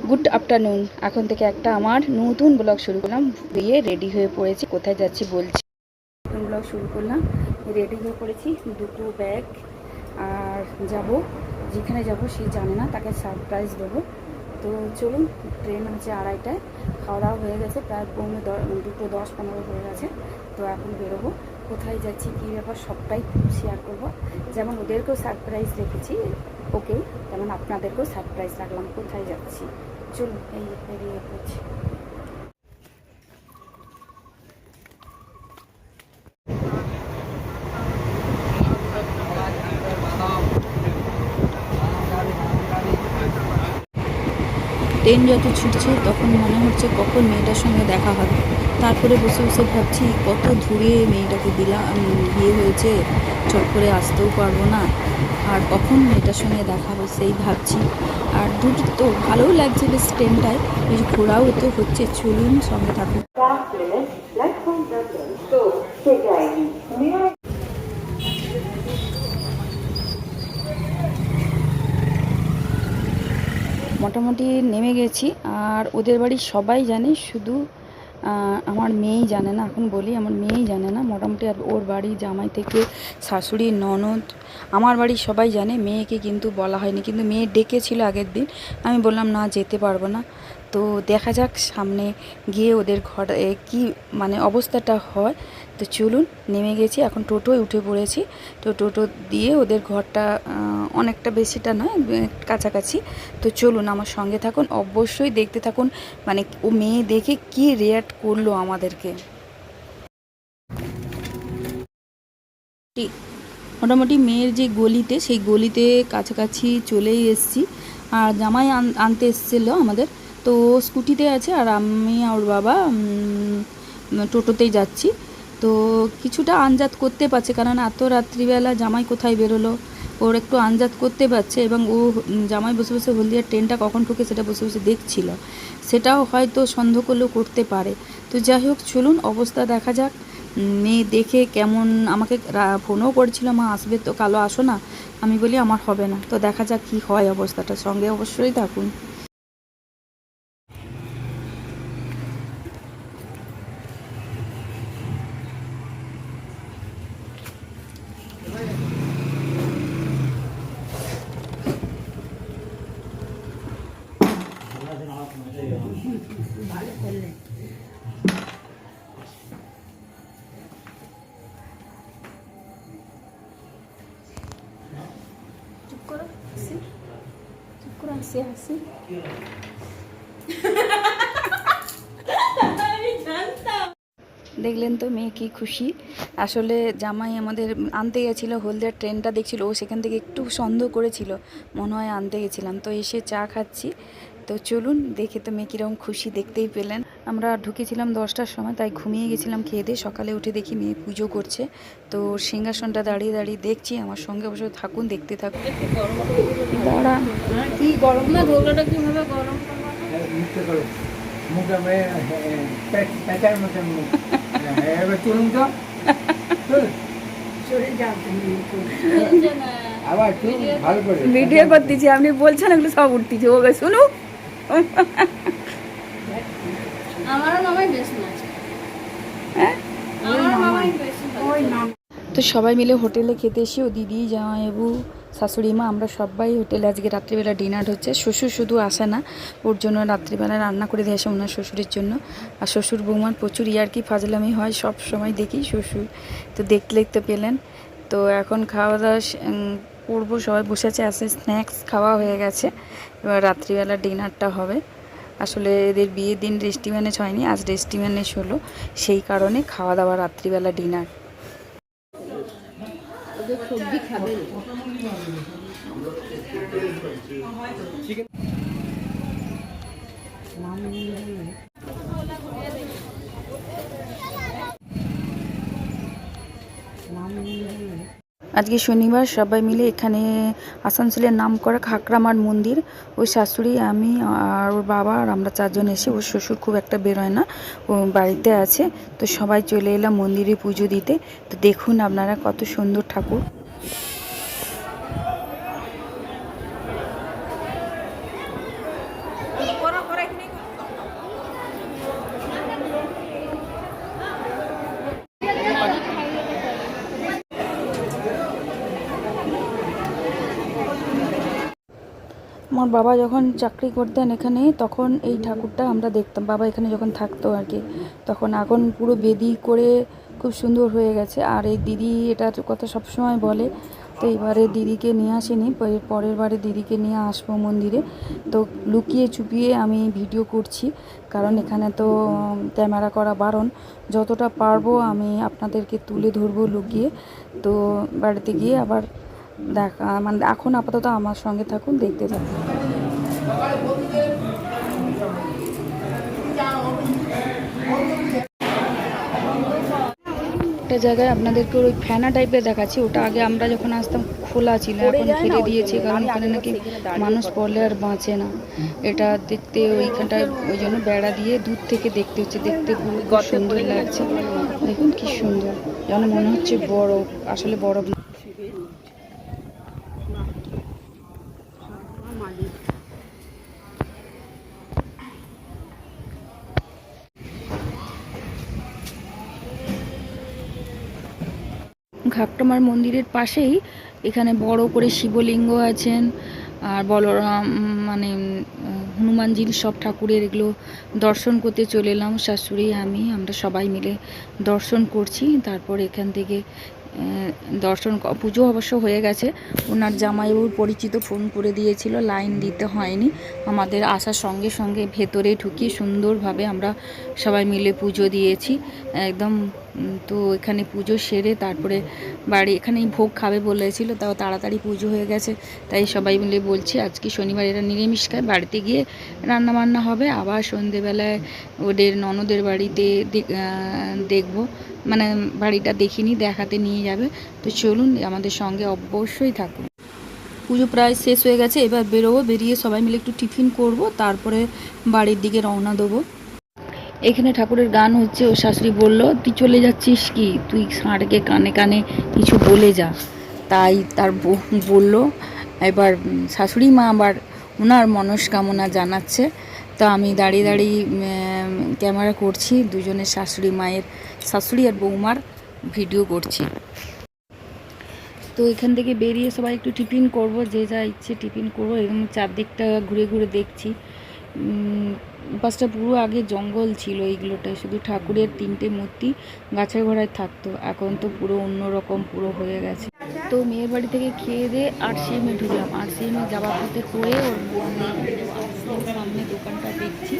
Good afternoon. এখন থেকে একটা আমার নতুন ব্লগ শুরু করলাম। দিয়ে রেডি হয়ে পড়েছি, কোথায় যাচ্ছি বলছি। নতুন ব্লগ শুরু করলাম, রেডি হয়ে পড়েছি, দুটো ব্যাগ। আর যাব, যেখানে যাব সে জানে না, তাকে সারপ্রাইজ দেবো। তো চলুন, ট্রেন হচ্ছে 2:30টায়। খাওয়া দাওয়া হয়ে গেছে, প্রায় 2:10-15 হয়ে গেছে। তো এখন বেরোবো, কোথায় যাচ্ছি, কী ব্যাপার সবটাই শেয়ার করবো। যেমন ওদেরকেও সারপ্রাইজ রেখেছি ওকে, তেমন আপনাদেরকেও সারপ্রাইজ রাখলাম কোথায় যাচ্ছি। চলুন, এই বেরিয়ে পড়ছি। ট্রেন যত ছুটছে তখন মনে হচ্ছে কখন মেয়েটার সঙ্গে দেখা হবে। তারপরে বসে বসে ভাবছি কত দূরে মেয়েটাকে দিলাম, বিয়ে হয়েছে, চট করে আসতেও পারবো না, আর কখন মেয়েটার সঙ্গে দেখা হবে সেই ভাবছি। আর দূর তো ভালোও লাগছে বেশ, ট্রেনটায় বেশ ঘোরাও তো হচ্ছে। চলুন, সঙ্গে থাকুন। মোটামুটি নেমে গেছি, আর ওদের বাড়ির সবাই জানে, শুধু আমার মেয়েই জানে না। এখন বলি, আমার মেয়েই জানে না মোটামুটি। আর ওর বাড়ি জামাই থেকে শাশুড়ি, ননদ, আমার বাড়ির সবাই জানে, মেয়েকে কিন্তু বলা হয়নি। কিন্তু মেয়ে ডেকেছিল আগের দিন, আমি বললাম না, যেতে পারবো না। তো দেখা যাক সামনে গিয়ে ওদের ঘর কি মানে অবস্থাটা হয়। তো চলুন, নেমে গেছি, এখন টোটোয় উঠে পড়েছি। তো টোটো দিয়ে ওদের ঘরটা অনেকটা, বেশিটা নয়, কাছাকাছি। তো চলুন, আমার সঙ্গে থাকুন, অবশ্যই দেখতে থাকুন, মানে ও মেয়ে দেখে কি রিয়্যাক্ট করলো আমাদেরকে। মোটামুটি মেয়ের যে গলিতে, সেই গলিতে কাছাকাছি চলেই এসেছি। আর জামাই আনতে এসেছিলো আমাদের। তো স্কুটিতে আছে, আর আমি আর ওর বাবা টোটোতেই যাচ্ছি। তো কিছুটা আনজাত করতে পারছে, কারণ এত রাত্রিবেলা জামাই কোথায় বেরোলো, ওর একটু আনজাত করতে পারছে। এবং ও জামাই বসে বসে হলদিয়ার ট্রেনটা কখন ঢুকে সেটা বসে বসে দেখছিল। সেটাও হয়তো সন্দেহ করলেও করতে পারে। তো যাই হোক, চলুন, অবস্থা দেখা যাক। মেয়ে দেখে কেমন, আমাকে ফোনও করেছিল, মা আসবে তো, কালো আসো না। আমি বলি আমার হবে না। তো দেখা যাক কি হয় অবস্থাটা, সঙ্গে অবশ্যই থাকুন। দেখলেন তো মেয়ে কি খুশি। আসলে জামাই আমাদের আনতে গেছিলো, হলদিয়ার ট্রেনটা দেখছিল, ও সেখান থেকে একটু সন্দেহ করেছিল, মনে হয় আনতে গেছিলাম। তো এসে চা খাচ্ছি। তো চলুন, দেখে তো মেয়ে কীরকম খুশি, দেখতেই পেলেন। আমরা ঢুকেছিলাম 10টার সময়, তাই ঘুমিয়ে গেছিলাম খেয়ে দিয়ে। সকালে উঠে দেখি মেয়ে পুজো করছে। তো সিংহাসনটা দাঁড়িয়ে দাঁড়িয়ে দেখছি, আমার সঙ্গে অবশ্য থাকুন, দেখতে থাকুন। দাঁড়া, কি গরম না, ধোকলাটা কীভাবে গরম মুখে পেঁচার মতন মুখ। এবার চলুন তো, আবার ভালো করে ভিডিও করতেছি, আপনি বলছেন এগুলো সব উঠতেছে। ও শুনু, আমারও মামাই বেশি নাচ, হ্যাঁ আমার মামাই বেশি। তো সবাই মিলে হোটেলে খেতে এসে, ও দিদি, জামাইবাবু, শাশুড়ি মা, আমরা সবাই হোটেলে আজকে রাত্রিবেলা ডিনার হচ্ছে। শ্বশুর শুধু আসে না, ওর জন্য রাত্রিবেলা রান্না করে দিয়ে আসে ওনার শ্বশুরের জন্য। আর শ্বশুর বৌমার প্রচুর ইয়ার্কি ফাজলামি হয়, সব সময় দেখি শ্বশুর। তো দেখলেই তো পেলেন। তো এখন খাওয়া দাওয়া করবো, সবাই বসে আছে, আসে স্ন্যাক্স খাওয়া হয়ে গেছে। এবার রাত্রিবেলা ডিনারটা হবে। আসলে এদের বিয়ের দিন রেস্টি ম্যানেজ হয়নি, আজ রেস্টি ম্যানেজ হলো, সেই কারণে খাওয়া দাওয়া রাত্রিবেলা ডিনার। সবজি খাবে আজকে শনিবার, সবাই মিলে এখানে আসানসোলের নাম করা খাকরামার মন্দির, ওই শাশুড়ি, আমি আর ওর বাবা, আর আমরা 4 জন এসে, ওর শ্বশুর খুব একটা বেরোয় না, ও বাড়িতে আছে। তো সবাই চলে এলাম মন্দিরে পুজো দিতে। তো দেখুন আপনারা কত সুন্দর ঠাকুর। আমার বাবা যখন চাকরি করতেন এখানে, তখন এই ঠাকুরটা আমরা দেখতাম, বাবা এখানে যখন থাকতো আর কি তখন। এখন পুরো বেদি করে খুব সুন্দর হয়ে গেছে। আর এই দিদি এটার কথা সবসময় বলে, তো এবারে দিদিকে নিয়ে আসিনি, পরের বারে দিদিকে নিয়ে আসবো মন্দিরে। তো লুকিয়ে চুপিয়ে আমি ভিডিও করছি, কারণ এখানে তো ক্যামেরা করা বারণ। যতটা পারবো আমি আপনাদেরকে তুলে ধরবো লুকিয়ে। তো বাড়িতে গিয়ে আবার দেখা, মানে এখন আপাতত আমার সঙ্গে থাকুন, দেখতে থাকুন। একটা জায়গায় আপনাদেরকে ওই ফ্যানা টাইপের দেখাচ্ছি, ওটা আগে আমরা যখন আসতাম খোলা ছিল, এখন ঘিরে দিয়েছে, কারণ এখানে নাকি মানুষ পড়লে আর বাঁচে না। এটা দেখতে ওইখানটায় ওই জন্য বেড়া দিয়ে দূর থেকে দেখতে হচ্ছে, দেখতে খুব সুন্দর লাগছে। দেখুন কি সুন্দর, যেন মনে হচ্ছে বরফ, আসলে বরফ। ঘাটমার মন্দিরের পাশেই এখানে বড় করে শিবলিঙ্গ আছেন, আর বলরাম মানে হনুমানজির সব ঠাকুরের এগুলো দর্শন করতে চলে এলাম। শাশুড়ি আমরা সবাই মিলে দর্শন করছি। তারপর এখান থেকে দর্শন পুজো অবশ্য হয়ে গেছে। ওনার জামাইবাবুর পরিচিত ফোন করে দিয়েছিল, লাইন দিতে হয়নি। আমাদের আসার সঙ্গে সঙ্গে ভেতরে ঢুকিয়ে সুন্দরভাবে আমরা সবাই মিলে পুজো দিয়েছি একদম। তো এখানে পুজো সেরে তারপরে বাড়ি, এখানেই ভোগ খাবে বলেছিল, তাও তাড়াতাড়ি পুজো হয়ে গেছে, তাই সবাই মিলে বলছি আজকে শনিবার এরা নিরামিষ খায়। বাড়িতে গিয়ে রান্না বান্না হবে, আবার সন্ধেবেলায় ওদের ননদের বাড়িতে দেখব, মানে বাড়িটা দেখিনি, দেখাতে নিয়ে যাবে। তো চলুন আমাদের সঙ্গে অবশ্যই থাকুন। পুজো প্রায় শেষ হয়ে গেছে, এবার বেরোবো, বেরিয়ে সবাই মিলে একটু টিফিন করব, তারপরে বাড়ির দিকে রওনা দেবো। এখানে ঠাকুরের গান হচ্ছে, ও শাশুড়ি বলল তুই চলে যাচ্ছিস কি, তুই ষাঁড়কে কানে কানে কিছু বলে যা। তাই তার বলল। এবার শাশুড়ি মা আবার ওনার মনস্কামনা জানাচ্ছে। তা আমি দাঁড়িয়ে দাঁড়িয়ে ক্যামেরা করছি, দুজনের শাশুড়ি আর বৌমার ভিডিও করছি। তো এখান থেকে বেরিয়ে সবাই একটু টিফিন করব, যে যা ইচ্ছে টিফিন করবো। এবং চারদিকটা ঘুরে ঘুরে দেখছি। পাশটা পুরো আগে জঙ্গল ছিল, এইগুলোটায় শুধু ঠাকুরের 3টে মূর্তি গাছের গোড়ায় থাকতো, এখন তো পুরো অন্যরকম পুরো হয়ে গেছে। তো মেয়ের বাড়ি থেকে খেয়ে দিয়ে RCM-এ ঢুকলাম। RCM-এ যাওয়ার পথে করে ওর সামনে দোকানটা দেখছি,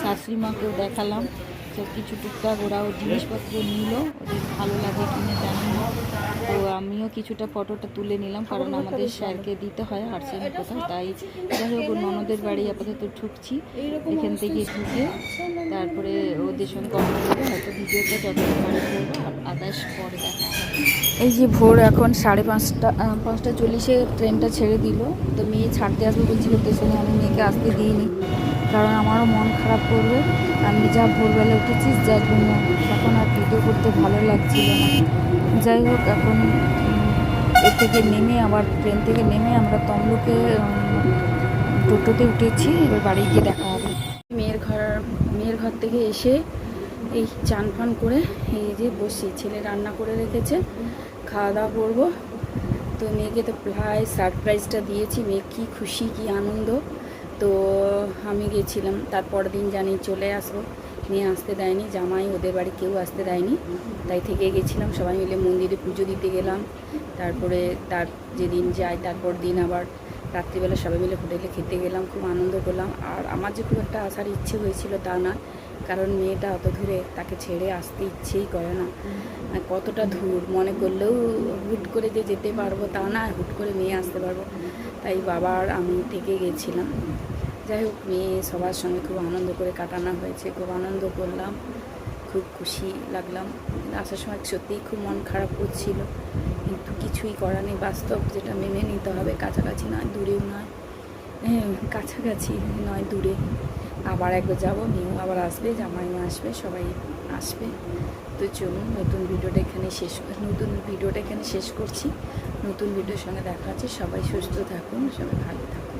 শাশুড়ি মাকেও দেখালাম সব কিছু টুকটাক, ওরা ওর জিনিসপত্র নিল, ওদের ভালো লাগে কিনে জানি না। তো আমিও কিছুটা ফটোটা তুলে নিলাম, কারণ আমাদের স্যারকে দিতে হয় RCM-এর কোথাও। তাই যাই হোক ননদের বাড়ি আপাতত ঢুকছি। এখান থেকে ঢুকে তারপরে ওদের সঙ্গে কথা বলবো, হয়তো ভিডিওটা যতটা পারে করবো, আর আদার্স পরে দেখা। এই যে ভোর এখন 5:40 ট্রেনটা ছেড়ে দিল। তো মেয়ে ছাড়তে আসবে বলছিল স্টেশনে, আমি মেয়েকে আসতে দিইনি, কারণ আমারও মন খারাপ করবে। আমি যা ভোরবেলা উঠেছি, যার জন্য তখন আর ভিডিও করতে ভালো লাগছিল না। যাই হোক এখন এর থেকে নেমে, আবার ট্রেন থেকে নেমে আমরা তমলুকে টোটোতে উঠেছি। এবার বাড়ি গিয়ে দেখা হবে। মেয়ের ঘর থেকে এসে এই চান ফান করে এই যে বসি, ছেলে রান্না করে রেখেছে, খাওয়া দাওয়া করবো। তো মেয়েকে তো প্রায় সারপ্রাইজটা দিয়েছি, মেয়ে কী খুশি কী আনন্দ। তো আমি গেছিলাম, তারপর দিন জানি চলে আসবো, মেয়ে আসতে দেয়নি, জামাই ওদের বাড়ি কেউ আসতে দেয়নি, তাই থেকে গেছিলাম। সবাই মিলে মন্দিরে পুজো দিতে গেলাম। তারপরে তার যেদিন যাই তারপর দিন আবার রাত্রিবেলা সবাই মিলে হোটেলে খেতে গেলাম, খুব আনন্দ করলাম। আর আমার যে খুব একটা আসার ইচ্ছে হয়েছিল তা না, কারণ মেয়েটা অত দূরে, তাকে ছেড়ে আসতে ইচ্ছেই করে না। কতটা দূর মনে করলেও হুট করে যে যেতে পারবো তা না, হুট করে মেয়ে আসতে পারবো, তাই বাবার আমি থেকে গেছিলাম। যাই হোক মেয়ে সবার সঙ্গে খুব আনন্দ করে কাটানো হয়েছে, খুব আনন্দ করলাম, খুব খুশি লাগলাম। আসার সময় সত্যিই খুব মন খারাপ করছিল, কিন্তু কিছুই করার নেই, বাস্তব যেটা মেনে নিতে হবে। কাছাকাছি নয়, দূরেও নয়, কাছাকাছি নয়, দূরে। আবার একবার যাবো, মেয়েও আবার আসবে, জামাইও আসবে, সবাই আসবে। তো চলুন নতুন ভিডিওটা এখানে শেষ করছি। নতুন ভিডিওর সঙ্গে দেখা আছে। সবাই সুস্থ থাকুন, সবাই ভালো থাকুন।